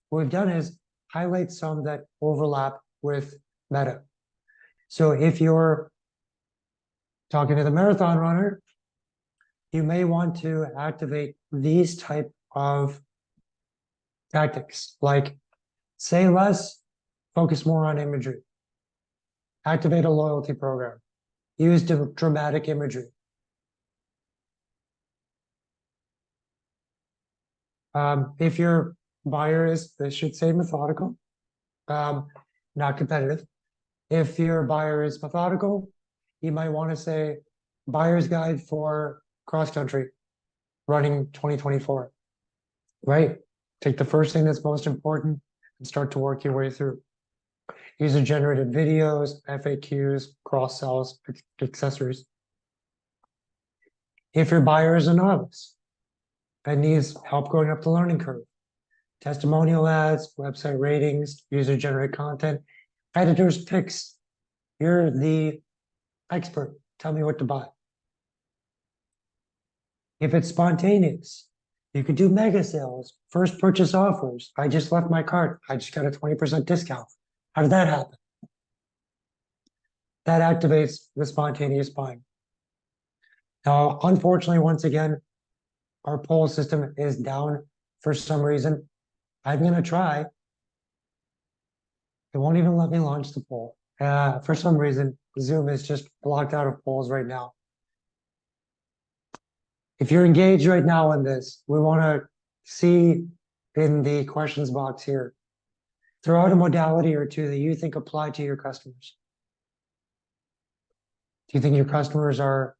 What we've done is highlight some that overlap with Meta. So if you're talking to the marathon runner, you may want to activate these type of tactics, like say less, focus more on imagery. Activate a loyalty program. Use dramatic imagery. If your buyer is, this should say methodical, not competitive. If your buyer is methodical, you might want to say buyer's guide for cross country running 2024, right? Take the first thing that's most important and start to work your way through. User-generated videos, FAQs, cross-sells, accessories. If your buyer is a novice and needs help going up the learning curve, testimonial ads, website ratings, user-generated content, editor's picks. You're the expert. Tell me what to buy. If it's spontaneous, you could do mega sales, first purchase offers. I just left my cart. I just got a 20% discount. How did that happen? That activates the spontaneous buying. Now, unfortunately, once again, our poll system is down for some reason. I'm going to try. It won't even let me launch the poll. For some reason, Zoom is just blocked out of polls right now. If you're engaged right now in this, we want to see in the questions box here. Throw out a modality or two that you think apply to your customers. Do you think your customers are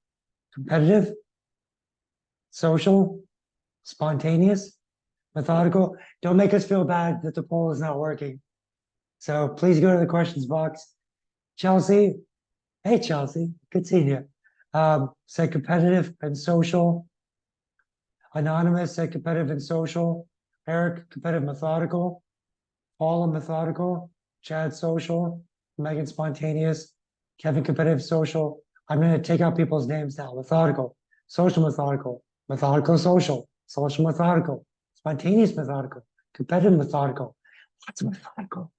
competitive, social, spontaneous, methodical? Don't make us feel bad that the poll is not working. So please go to the questions box. Chelsea, hey Chelsea, good seeing you. Said competitive and social. Anonymous said competitive and social. Eric, competitive, methodical. Paula, methodical. Chad, social. Megan, spontaneous. Kevin, competitive, social. I'm going to take out people's names now. Methodical, social, methodical, methodical, social, social, methodical, spontaneous, methodical, competitive, methodical. What's methodical?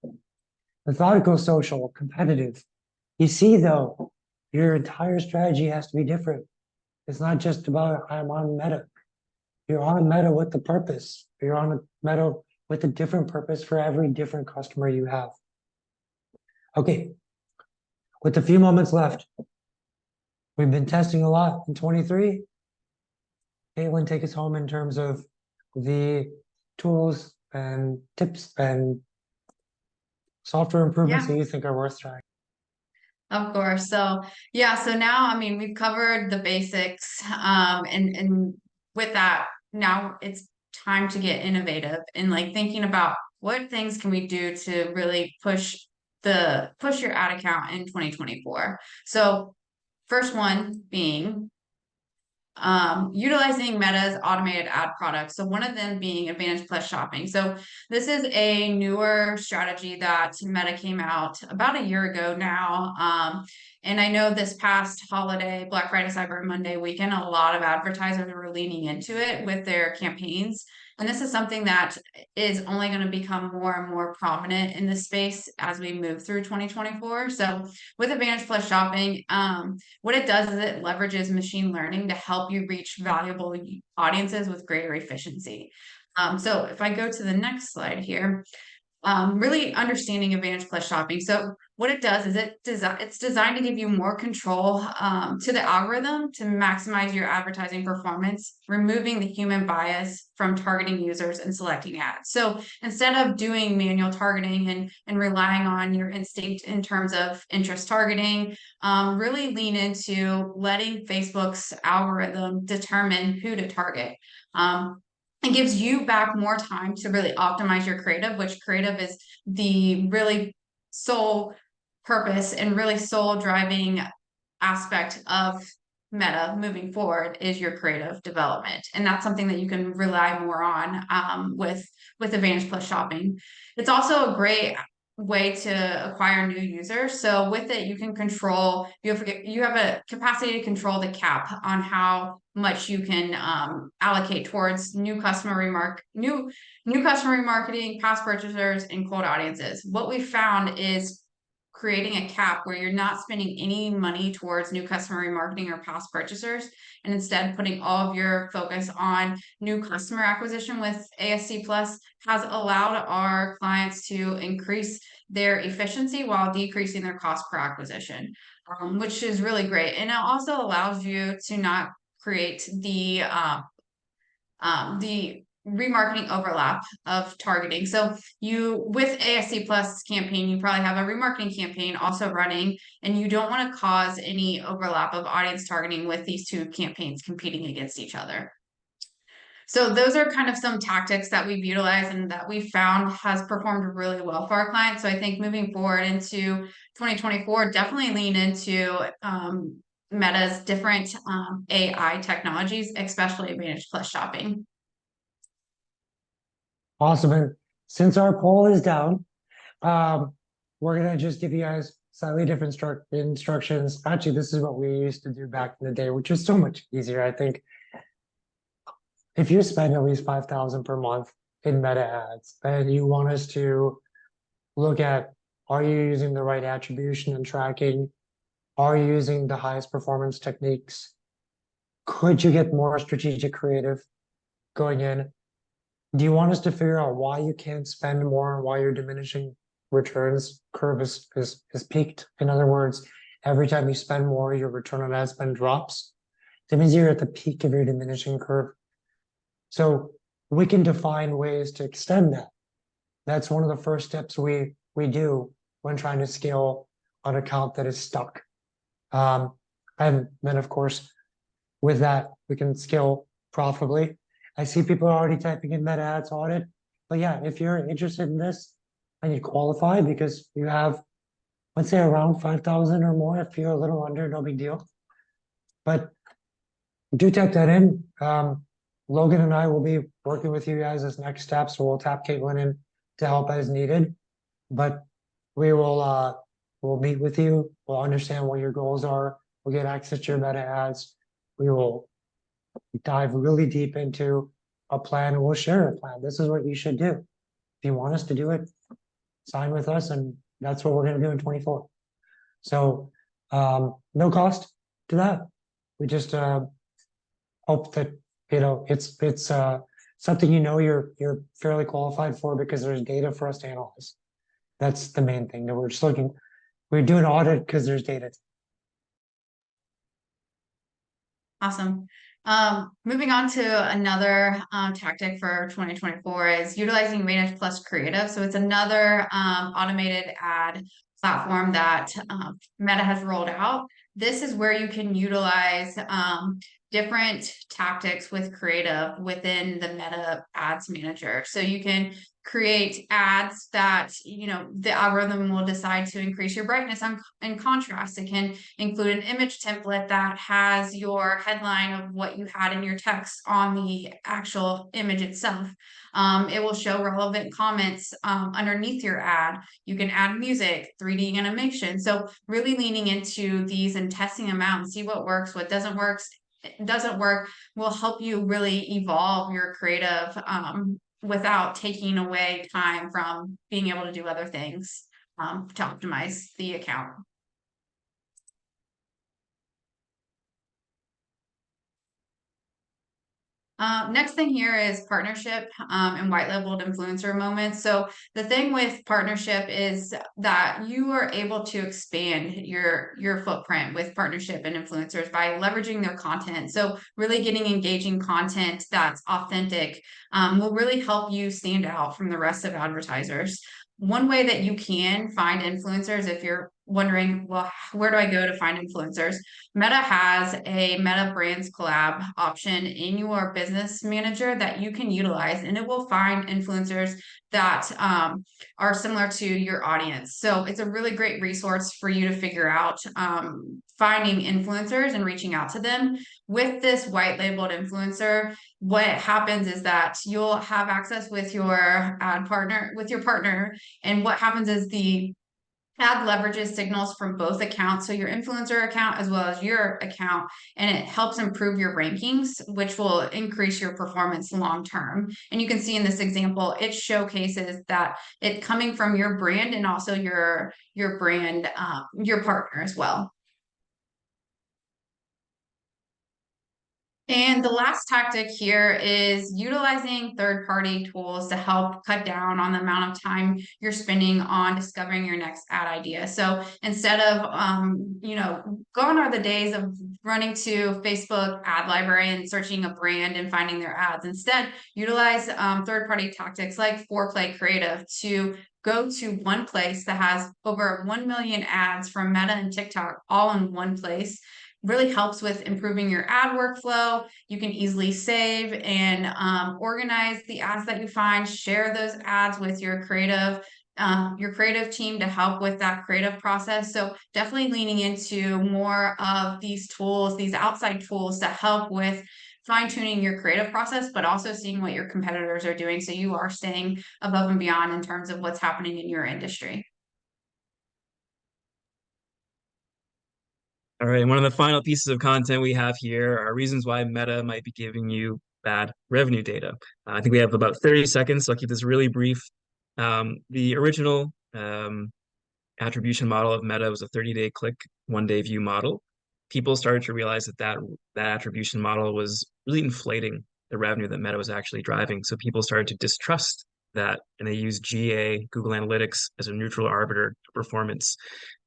Methodical, social, competitive. You see, though, your entire strategy has to be different. It's not just about I'm on Meta. You're on Meta with the purpose. You're on Meta with a different purpose for every different customer you have. Okay, with a few moments left, we've been testing a lot in 23. Caitlin, take us home in terms of the tools and tips and software improvements that you think are worth trying. Of course. So yeah, so now, I mean, we've covered the basics, and with that, now it's time to get innovative and like thinking about what things can we do to really push your ad account in 2024. So first one being utilizing Meta's automated ad products. So one of them being Advantage Plus shopping. So this is a newer strategy that Meta came out about a year ago now. And I know this past holiday, Black Friday, Cyber Monday weekend, a lot of advertisers were leaning into it with their campaigns. And this is something that is only going to become more and more prominent in this space as we move through 2024. So with Advantage Plus shopping, what it does is it leverages machine learning to help you reach valuable audiences with greater efficiency. So if I go to the next slide here, really understanding Advantage Plus shopping. So what it does is it's designed to give you more control to the algorithm to maximize your advertising performance, removing the human bias from targeting users and selecting ads. So instead of doing manual targeting and relying on your instinct in terms of interest targeting, really lean into letting Facebook's algorithm determine who to target. It gives you back more time to really optimize your creative, which creative is the really sole purpose and really sole driving aspect of Meta moving forward is your creative development. And that's something that you can rely more on with Advantage Plus shopping. It's also a great way to acquire new users. So with it, you can control, you have a capacity to control the cap on how much you can allocate towards new customer remarketing, past purchasers, and cold audiences. What we found is creating a cap where you're not spending any money towards new customer remarketing or past purchasers, and instead putting all of your focus on new customer acquisition with ASC Plus has allowed our clients to increase their efficiency while decreasing their cost per acquisition, which is really great. And it also allows you to not create the remarketing overlap of targeting. So with ASC Plus campaign, you probably have a remarketing campaign also running, and you don't want to cause any overlap of audience targeting with these two campaigns competing against each other. So those are kind of some tactics that we've utilized and that we found has performed really well for our clients. So I think moving forward into 2024, definitely lean into Meta's different AI technologies, especially Advantage Plus shopping. Awesome. And since our poll is down, we're going to just give you guys slightly different instructions. Actually, this is what we used to do back in the day, which is so much easier, I think. If you spend at least $5,000 per month in Meta ads, and you want us to look at, are you using the right attribution and tracking? Are you using the highest performance techniques? Could you get more strategic creative going in? Do you want us to figure out why you can't spend more and why your diminishing returns curve is peaked? In other words, every time you spend more, your return on ad spend drops. That means you're at the peak of your diminishing curve. So we can define ways to extend that. That's one of the first steps we do when trying to scale an account that is stuck. And then of course, with that, we can scale profitably. I see people are already typing in meta ads audit, but yeah, if you're interested in this and you qualify because you have, let's say around 5,000 or more, if you're a little under, no big deal. But do type that in. Logan and I will be working with you guys as next steps. So we'll tap Caitlin in to help as needed. But we will we'll meet with you. We'll understand what your goals are. We'll get access to your meta ads. We will dive really deep into a plan and we'll share a plan. This is what you should do. If you want us to do it, sign with us, and that's what we're going to do in 24. So no cost to that. We just hope that it's something you're fairly qualified for because there's data for us to analyze. That's the main thing. That we're doing an audit because there's data. Awesome. Moving on to another tactic for 2024 is utilizing Advantage Plus Creative. So it's another automated ad platform that Meta has rolled out. This is where you can utilize different tactics with creative within the Meta Ads Manager. So you can create ads that, the algorithm will decide to increase your brightness and contrast. It can include an image template that has your headline of what you had in your text on the actual image itself. It will show relevant comments underneath your ad. You can add music, 3D animation. So really leaning into these and testing them out and see what works, what doesn't work. Will help you really evolve your creative without taking away time from being able to do other things to optimize the account. Next thing here is partnership and white labeled influencer moments. So the thing with partnership is that you are able to expand your footprint with partnership and influencers by leveraging their content. So really getting engaging content that's authentic will really help you stand out from the rest of advertisers. One way that you can find influencers, if you're wondering, well, where do I go to find influencers? Meta has a Meta Brands collab option in your business manager that you can utilize, and it will find influencers that are similar to your audience. So it's a really great resource for you to figure out finding influencers and reaching out to them. With this white labeled influencer, what happens is that you'll have access with your partner, and what happens is the ad leverages signals from both accounts, so your influencer account as well as your account, and it helps improve your rankings, which will increase your performance long term. And you can see in this example, it showcases that it coming from your brand and also your brand, your partner as well. And the last tactic here is utilizing third-party tools to help cut down on the amount of time you're spending on discovering your next ad idea. So instead of, gone are the days of running to Facebook ad library and searching a brand and finding their ads. Instead, utilize third-party tactics like Foreplay Creative to go to one place that has over 1 million ads from Meta and TikTok all in one place. Really helps with improving your ad workflow. You can easily save and organize the ads that you find, share those ads with your creative team to help with that creative process. So definitely leaning into more of these tools, these outside tools to help with fine-tuning your creative process, but also seeing what your competitors are doing, so you are staying above and beyond in terms of what's happening in your industry. All right, one of the final pieces of content we have here are reasons why Meta might be giving you bad revenue data. I think we have about 30 seconds, so I'll keep this really brief. The original attribution model of Meta was a 30-day click, 1-day view model. People started to realize that attribution model was really inflating the revenue that Meta was actually driving. So people started to distrust that, and they used GA, Google Analytics, as a neutral arbiter of performance.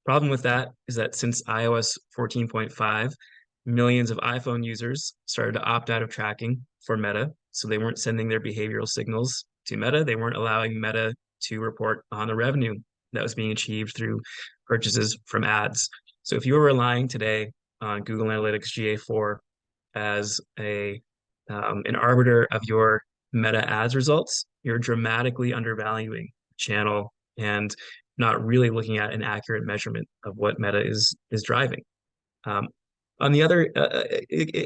Problem with that is that since iOS 14.5, millions of iPhone users started to opt out of tracking for Meta. So they weren't sending their behavioral signals to Meta. They weren't allowing Meta to report on the revenue that was being achieved through purchases from ads. So if you were relying today on Google Analytics GA4 as an arbiter of your Meta ads results, you're dramatically undervaluing the channel and not really looking at an accurate measurement of what Meta is driving. On the other,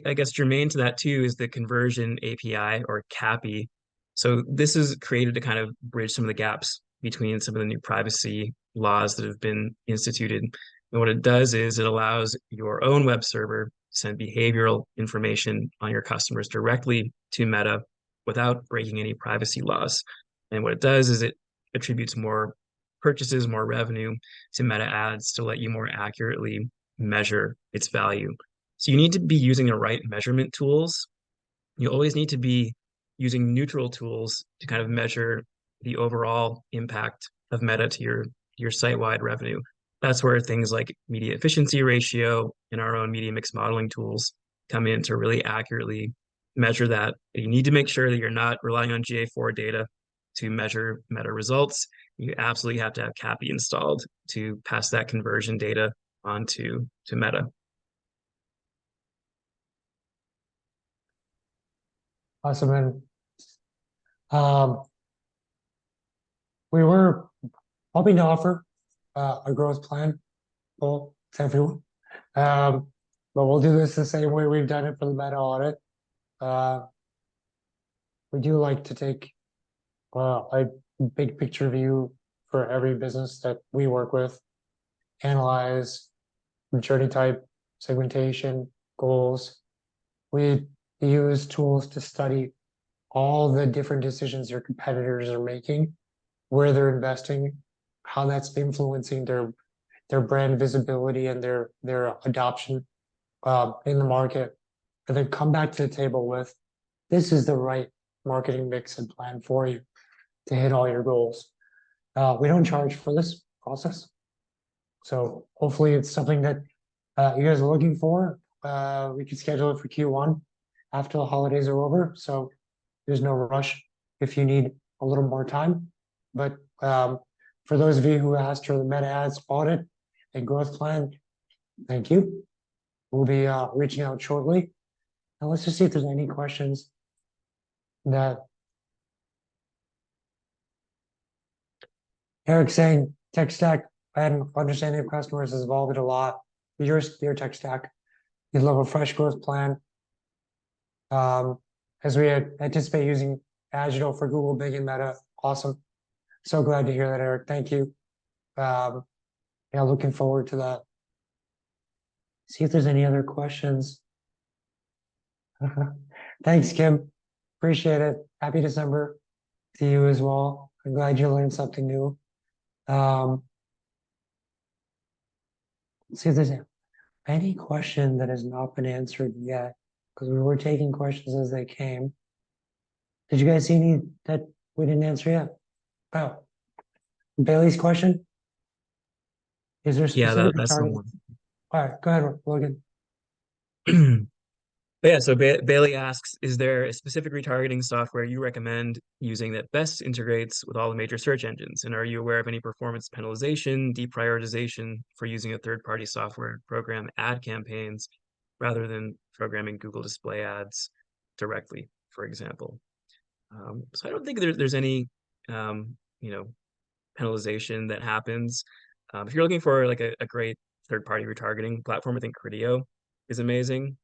I guess germane to that too is the conversion API or CAPI. So this is created to kind of bridge some of the gaps between some of the new privacy laws that have been instituted. And what it does is it allows your own web server to send behavioral information on your customers directly to Meta without breaking any privacy laws. And what it does is it attributes more purchases, more revenue to Meta ads to let you more accurately measure its value. So you need to be using the right measurement tools. You always need to be using neutral tools to kind of measure the overall impact of Meta to your site-wide revenue. That's where things like media efficiency ratio and our own media mix modeling tools come in to really accurately measure that. You need to make sure that you're not relying on GA4 data to measure Meta results. You absolutely have to have CAPI installed to pass that conversion data onto Meta. Awesome. And we were hoping to offer a growth plan for everyone. But we'll do this the same way we've done it for the Meta audit. We do like to take a big picture view for every business that we work with, analyze journey type, segmentation, goals. We use tools to study all the different decisions your competitors are making, where they're investing, how that's influencing their brand visibility and their adoption in the market, and then come back to the table with, this is the right marketing mix and plan for you to hit all your goals. We don't charge for this process. So hopefully it's something that you guys are looking for. We can schedule it for Q1 after the holidays are over. So there's no rush if you need a little more time. But for those of you who asked for the Meta ads audit and growth plan, thank you. We'll be reaching out shortly. Now let's just see if there's any questions that Eric's saying tech stack and understanding of customers has evolved a lot. Your tech stack, you love a fresh growth plan. As we anticipate using Agile for Google Bing and Meta, awesome. So glad to hear that, Eric. Thank you. Yeah, looking forward to that. See if there's any other questions. Thanks, Kim. Appreciate it. Happy December to you as well. I'm glad you learned something new. See if there's any question that has not been answered yet, because we were taking questions as they came. Did you guys see any that we didn't answer yet? Oh, Bailey's question? Is there a specific that's the one. All right, go ahead, Logan. Yeah, so Bailey asks, is there a specific retargeting software you recommend using that best integrates with all the major search engines? And are you aware of any performance penalization, deprioritization for using a third-party software program ad campaigns rather than programming Google display ads directly, for example? So I don't think there's any, penalization that happens. If you're looking for like a great third-party retargeting platform, I think Criteo is amazing.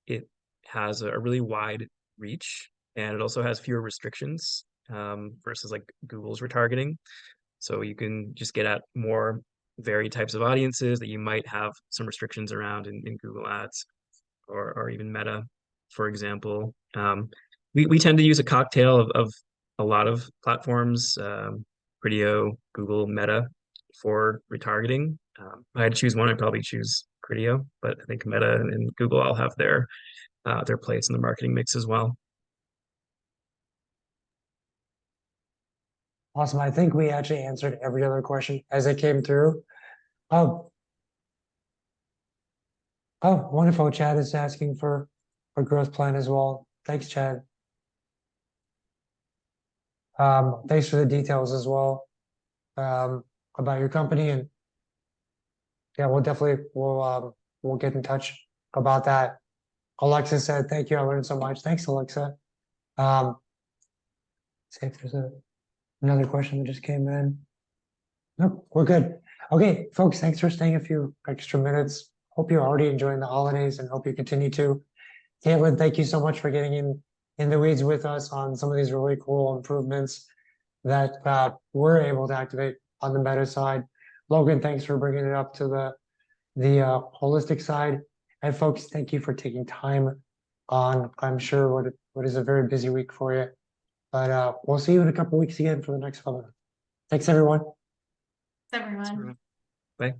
It has a really wide reach, and it also has fewer restrictions versus like Google's retargeting. So you can just get at more varied types of audiences that you might have some restrictions around in Google Ads or even Meta, for example. We tend to use a cocktail of a lot of platforms, Criteo, Google, Meta for retargeting. If I had to choose one, I'd probably choose Criteo, but I think Meta and Google all have their place in the marketing mix as well. Awesome. I think we actually answered every other question as it came through. Oh, wonderful. Chad is asking for a growth plan as well. Thanks, Chad. Thanks for the details as well, about your company, and yeah, we'll get in touch about that. Alexa said, thank you, I learned so much. Thanks, Alexa. See if there's another question that just came in. Nope, we're good. Okay, folks, thanks for staying a few extra minutes. Hope you're already enjoying the holidays and hope you continue to. Caitlin, thank you so much for getting in the weeds with us on some of these really cool improvements that we're able to activate on the meta side. Logan, thanks for bringing it up to the holistic side. And folks, thank you for taking time on, I'm sure, what is a very busy week for you. But we'll see you in a couple weeks again for the next one. Thanks, everyone. Everyone. Bye.